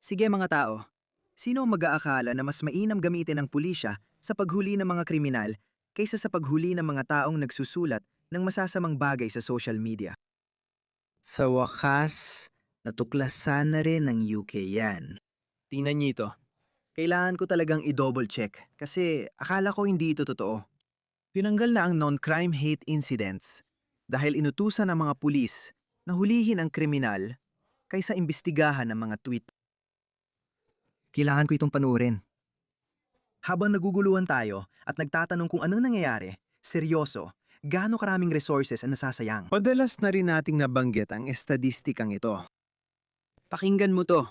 Sige mga tao, sino ang mag-aakala na mas mainam gamitin ang pulisya sa paghuli ng mga kriminal kaysa sa paghuli ng mga taong nagsusulat ng masasamang bagay sa social media? Sa wakas, natuklasan na rin ng UK yan. Tingnan niyo ito. Kailangan ko talagang i-double check kasi akala ko hindi ito totoo. Tinanggal na ang non-crime hate incidents dahil inutusan ng mga pulis na hulihin ang kriminal kaysa imbestigahan ng mga tweet. Kailangan ko itong panuorin. Habang naguguluhan tayo at nagtatanong kung anong nangyayari, seryoso, gaano karaming resources ang nasasayang. Madalas na rin nating nabanggit ang estadistikang ito. Pakinggan mo to.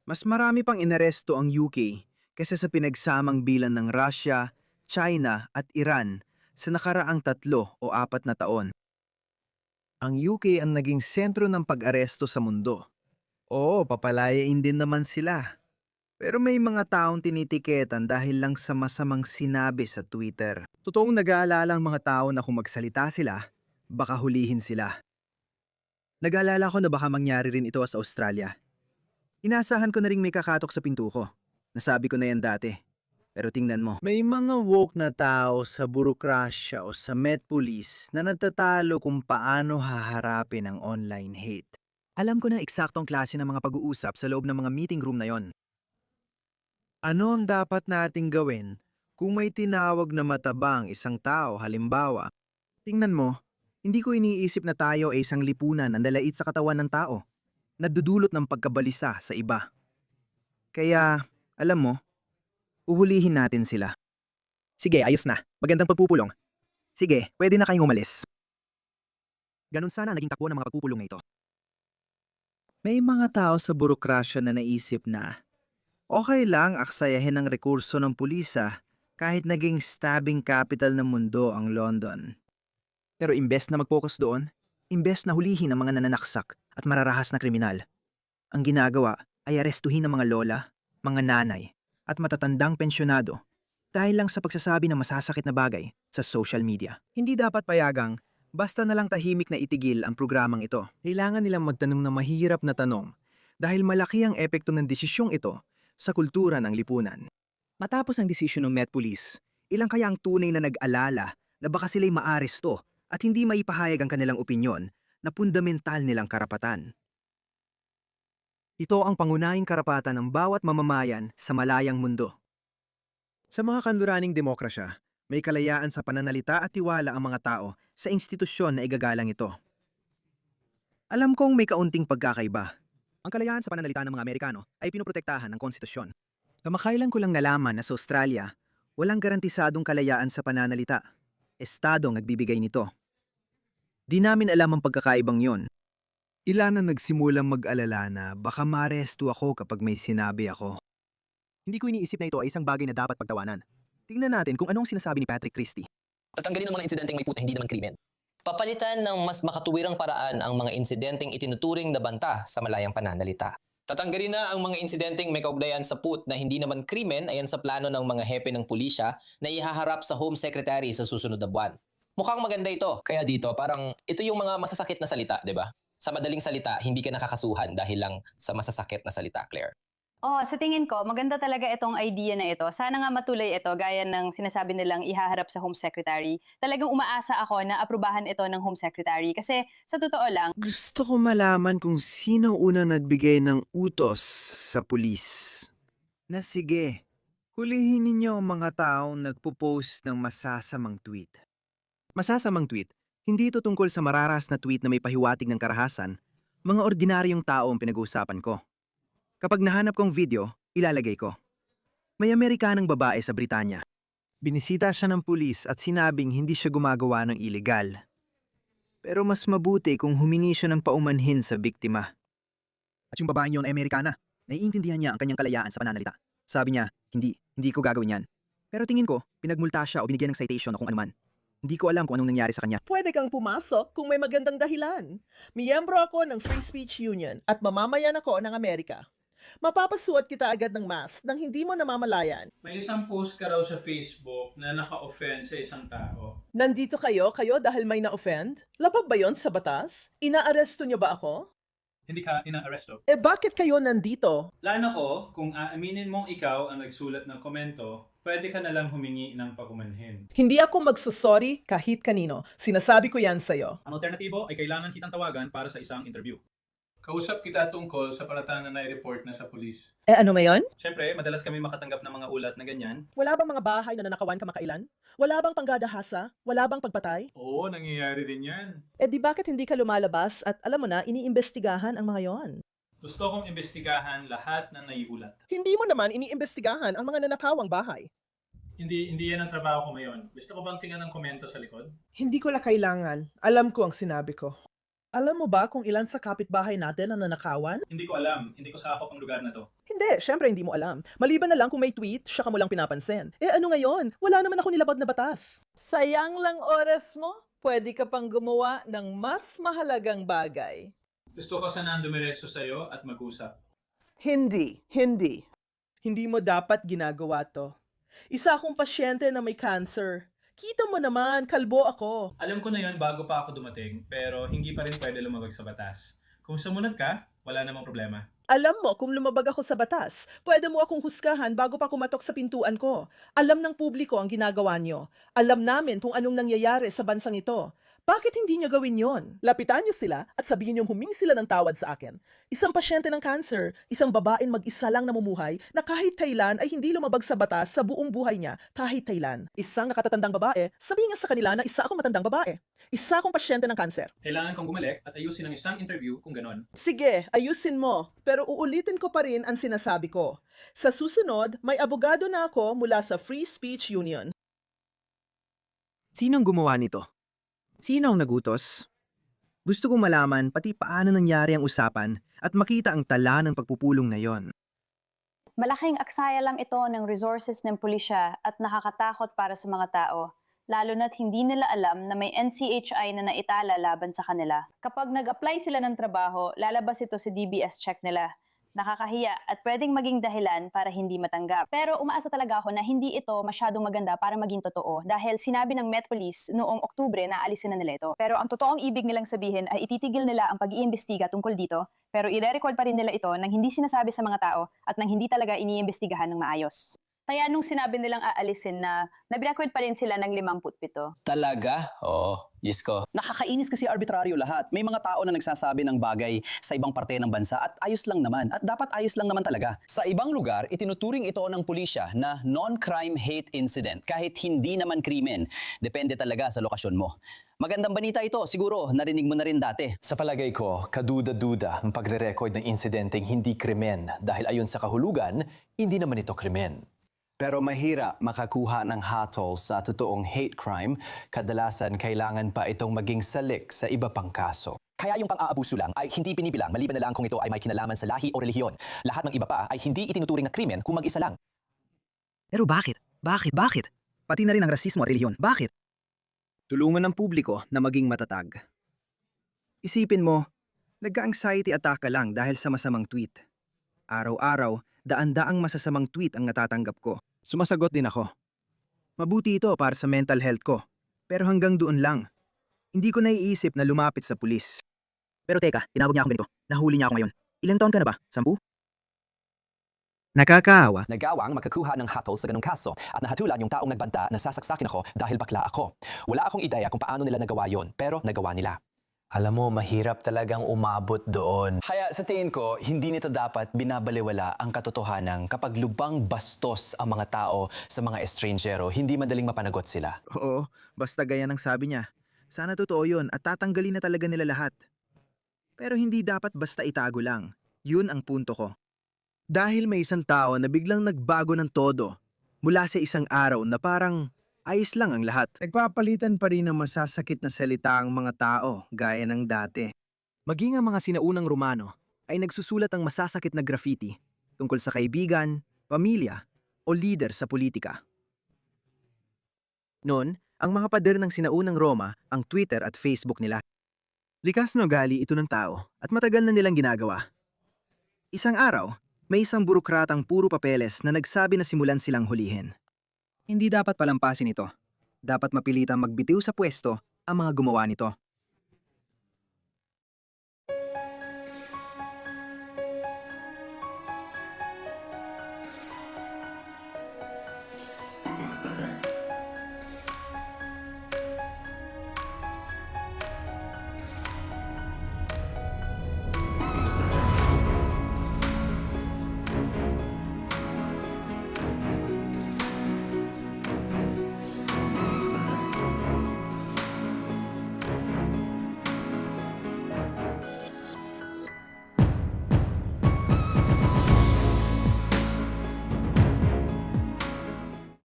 Mas marami pang inaresto ang UK kaysa sa pinagsamang bilang ng Russia, China at Iran sa nakaraang 3 o 4 na taon. Ang UK ang naging sentro ng pag-aresto sa mundo. Oo, papalayain din naman sila. Pero may mga taong tinitiketan dahil lang sa masamang sinabi sa Twitter. Totoong nag-aalala ang mga tao na kung magsalita sila, baka hulihin sila. Nag-aalala ko na baka mangyari rin ito sa Australia. Inasahan ko na rin may kakatok sa pinto ko. Nasabi ko na yan dati. Pero tingnan mo. May mga woke na tao sa burokrasya o sa Met Police na nagtatalo kung paano haharapin ang online hate. Alam ko na eksaktong klase ng mga pag-uusap sa loob ng mga meeting room na yon. Ano ang dapat nating gawin kung may tinawag na matabang isang tao halimbawa? Tingnan mo, hindi ko iniisip na tayo ay isang lipunan ang dalait sa katawan ng tao, nadudulot ng pagkabalisa sa iba. Kaya, alam mo, uhulihin natin sila. Sige, ayos na. Magandang pagpupulong. Sige, pwede na kayong umalis. Ganun sana ang naging takbo ng mga pagpupulong na ito. May mga tao sa burokrasya na naisip na okay lang aksayahin ang rekurso ng pulisa kahit naging stabbing capital ng mundo ang London. Pero imbes na mag-focus doon, imbes na hulihin ang mga nananaksak at mararahas na kriminal, ang ginagawa ay arestuhin ang mga lola, mga nanay, at matatandang pensyonado dahil lang sa pagsasabi ng masasakit na bagay sa social media. Hindi dapat payagang basta na lang tahimik na itigil ang programang ito. Kailangan nilang magtanong ng mahirap na tanong dahil malaki ang epekto ng desisyong ito sa kultura ng lipunan. Matapos ang desisyon ng Met Police, ilang kaya ang tunay na nag-alala na baka sila'y maaresto at hindi maipahayag ang kanilang opinyon na fundamental nilang karapatan. Ito ang pangunahing karapatan ng bawat mamamayan sa malayang mundo. Sa mga kanluraning demokrasya, may kalayaan sa pananalita at tiwala ang mga tao sa institusyon na igagalang ito. Alam kong may kaunting pagkakaiba. Ang kalayaan sa pananalita ng mga Amerikano ay pinoprotektahan ng konstitusyon. Kamakailan ko lang nalaman na sa Australia, walang garantisadong kalayaan sa pananalita. Estado ang nagbibigay nito. Di namin alam ang pagkakaibang yon. Ilan na nagsimulang mag-alala na baka maaresto ako kapag may sinabi ako. Hindi ko iniisip na ito ay isang bagay na dapat pagtawanan. Tingnan natin kung anong sinasabi ni Patrick Christie. Tatanggalin ang mga insidenteng may puta hindi naman krimen. Papalitan ng mas makatuwirang paraan ang mga insidenteng itinuturing na banta sa malayang pananalita. Tatanggalin na ang mga insidenteng may kaugnayan sa PUT na hindi naman krimen ayon sa plano ng mga hepe ng pulisya na ihaharap sa Home Secretary sa susunod na buwan. Mukhang maganda ito. Kaya dito, parang ito yung mga masasakit na salita, di ba? Sa madaling salita, hindi ka nakakasuhan dahil lang sa masasakit na salita, Claire. Oh, sa tingin ko, maganda talaga itong idea na ito. Sana nga matuloy ito gaya ng sinasabi nilang ihaharap sa Home Secretary. Talagang umaasa ako na aprubahan ito ng Home Secretary kasi sa totoo lang, Gusto ko malaman kung sino unang nagbigay ng utos sa pulis. Na sige, hulihin ninyo ang mga taong nagpo-post ng masasamang tweet. Masasamang tweet, hindi ito tungkol sa mararas na tweet na may pahiwatig ng karahasan, mga ordinaryong tao ang pinag-uusapan ko. Kapag nahanap kong video, ilalagay ko. May Amerikanang babae sa Britanya. Binisita siya ng pulis at sinabing hindi siya gumagawa ng illegal. Pero mas mabuti kung humingi siya ng paumanhin sa biktima. At yung babaeng yun ay Amerikana. Naiintindihan niya ang kanyang kalayaan sa pananalita. Sabi niya, hindi ko gagawin yan. Pero tingin ko, pinagmulta siya o binigyan ng citation o kung anuman. Hindi ko alam kung anong nangyari sa kanya. Pwede kang pumasok kung may magandang dahilan. Miyembro ako ng Free Speech Union at mamamayan ako ng Amerika. Mapapasuot kita agad ng mask nang hindi mo namamalayan. May isang post ka raw sa Facebook na naka-offend sa isang tao. Nandito kayo dahil may na-offend? Lapag ba yon sa batas? Inaaresto niyo ba ako? hindi ka ina-aresto. Eh bakit kayo nandito? Plano ko, kung aaminin mong ikaw ang nagsulat ng komento, pwede ka nalang humingi ng pakumanhin. Hindi ako magsusorry kahit kanino. Sinasabi ko yan sa'yo. Ang alternatibo ay kailangan kitang tawagan para sa isang interview. Kausap kita tungkol sa paratang na nai-report na sa pulis. Eh ano ngayon? Siyempre, madalas kami makatanggap ng mga ulat na ganyan. Wala bang mga bahay na nanakawan kamakailan? Wala bang panggadahasa? Wala bang pagpatay? Oo, nangyayari din yan. Eh di bakit hindi ka lumalabas at alam mo na, iniimbestigahan ang mga yon? Gusto kong imbestigahan lahat ng naiulat. Hindi mo naman iniimbestigahan ang mga nanakawang bahay. Hindi yan ang trabaho ko ngayon. Gusto ko bang tingnan ng komento sa likod? Hindi ko la kailangan. Alam ko ang sinabi ko. Alam mo ba kung ilan sa kapitbahay natin ang nanakawan? Hindi ko alam. Hindi ko sakop ang lugar na to. Hindi, syempre hindi mo alam. Maliban na lang kung may tweet, siya ka mo lang pinapansin. Eh ano ngayon? Wala naman ako nilabag na batas. Sayang lang oras mo. Pwede ka pang gumawa ng mas mahalagang bagay. Gusto ko sanang dumiretso sa'yo at mag-usap. Hindi. Hindi mo dapat ginagawa to. Isa akong pasyente na may cancer. Kita mo naman, kalbo ako. Alam ko na yon bago pa ako dumating, pero hindi pa rin pwede lumabag sa batas. Kung sumunod ka, wala namang problema. Alam mo, kung lumabag ako sa batas, pwede mo akong husgahan bago pa kumatok sa pintuan ko. Alam ng publiko ang ginagawa nyo. Alam namin kung anong nangyayari sa bansang ito. Bakit hindi nyo gawin yon? Lapitan nyo sila at sabihin nyo humingi sila ng tawad sa akin. Isang pasyente ng cancer, isang babaeng mag-isa lang namumuhay na kahit kailan ay hindi lumabag sa batas sa buong buhay niya kahit kailan. Isang nakatatandang babae, sabihin nga sa kanila na isa akong matandang babae. Isa akong pasyente ng cancer. Kailangan kong bumalik at ayusin ang isang interview kung ganon. Sige, ayusin mo. Pero uulitin ko pa rin ang sinasabi ko. Sa susunod, may abogado na ako mula sa Free Speech Union. Sinong gumawa nito? Sino ang nagutos? Gusto kong malaman pati paano nangyari ang usapan at makita ang tala ng pagpupulong na yon. Malaking aksaya lang ito ng resources ng pulisya at nakakatakot para sa mga tao, lalo na't hindi nila alam na may NCHI na naitala laban sa kanila. Kapag nag-apply sila ng trabaho, lalabas ito sa DBS check nila. Nakakahiya at pwedeng maging dahilan para hindi matanggap. Pero umaasa talaga ako na hindi ito masyadong maganda para maging totoo dahil sinabi ng Met Police noong Oktubre na aalisin na nila ito. Pero ang totoong ibig nilang sabihin ay ititigil nila ang pag-iimbestiga tungkol dito, pero i-record pa rin nila ito nang hindi sinasabi sa mga tao at nang hindi talaga iniimbestigahan ng maayos. Kaya nung sinabi nilang aalisin na, nabirecord pa rin sila ng 57. Talaga? Oo, Diyos ko. Nakakainis kasi arbitraryo lahat. May mga tao na nagsasabi ng bagay sa ibang parte ng bansa at ayos lang naman. At dapat ayos lang naman talaga. Sa ibang lugar, itinuturing ito ng pulisya na non-crime hate incident kahit hindi naman krimen. Depende talaga sa lokasyon mo. Magandang balita ito, siguro narinig mo na rin dati. Sa palagay ko, kaduda-duda ang pagre-record ng insidenteng hindi krimen dahil ayon sa kahulugan, hindi naman ito krimen. Pero mahirap makakuha ng hatol sa totoong hate crime, kadalasan kailangan pa itong maging salik sa iba pang kaso. Kaya yung pang-aabuso lang ay hindi pinipilang maliban na lang kung ito ay may kinalaman sa lahi o relihiyon. Lahat ng iba pa ay hindi itinuturing na krimen kung mag-isa lang. Pero bakit? Bakit? Pati na rin ang rasismo at relihiyon. Bakit? Tulungan ng publiko na maging matatag. Isipin mo, nagka-anxiety attack ka lang dahil sa masamang tweet. Araw-araw, daan-daang masasamang tweet ang natatanggap ko. Sumasagot din ako. Mabuti ito para sa mental health ko. Pero hanggang doon lang. Hindi ko naiisip na lumapit sa pulis. Pero teka, tinawag niya ako ganito. Nahuli niya ako ngayon. Ilang taon ka na ba? 10? Nakakaawa. Nagawang makakuha ng hatol sa ganung kaso at nahatulan yung taong nagbanta na sasaksakin ako dahil bakla ako. Wala akong ideya kung paano nila nagawa yon, pero nagawa nila. Alam mo, mahirap talagang umabot doon. Kaya sa tingin ko, hindi nito dapat binabaliwala ang katotohanan kapag lubang bastos ang mga tao sa mga estranjero, hindi madaling mapanagot sila. Oo, basta gaya ng sabi niya. Sana totoo yun at tatanggalin na talaga nila lahat. Pero hindi dapat basta itago lang. Yun ang punto ko. Dahil may isang tao na biglang nagbago ng todo mula sa isang araw na parang ayos lang ang lahat. Nagpapalitan pa rin ng masasakit na salita ang mga tao gaya ng dati. Maging ang mga sinaunang Romano ay nagsusulat ang masasakit na graffiti tungkol sa kaibigan, pamilya o leader sa politika. Noon, ang mga pader ng sinaunang Roma ang Twitter at Facebook nila. Likas na ugali ito ng tao at matagal na nilang ginagawa. Isang araw, may isang burokratang puro papeles na nagsabi na simulan silang hulihin. Hindi dapat palampasin ito. Dapat mapilitang magbitiw sa pwesto ang mga gumawa nito.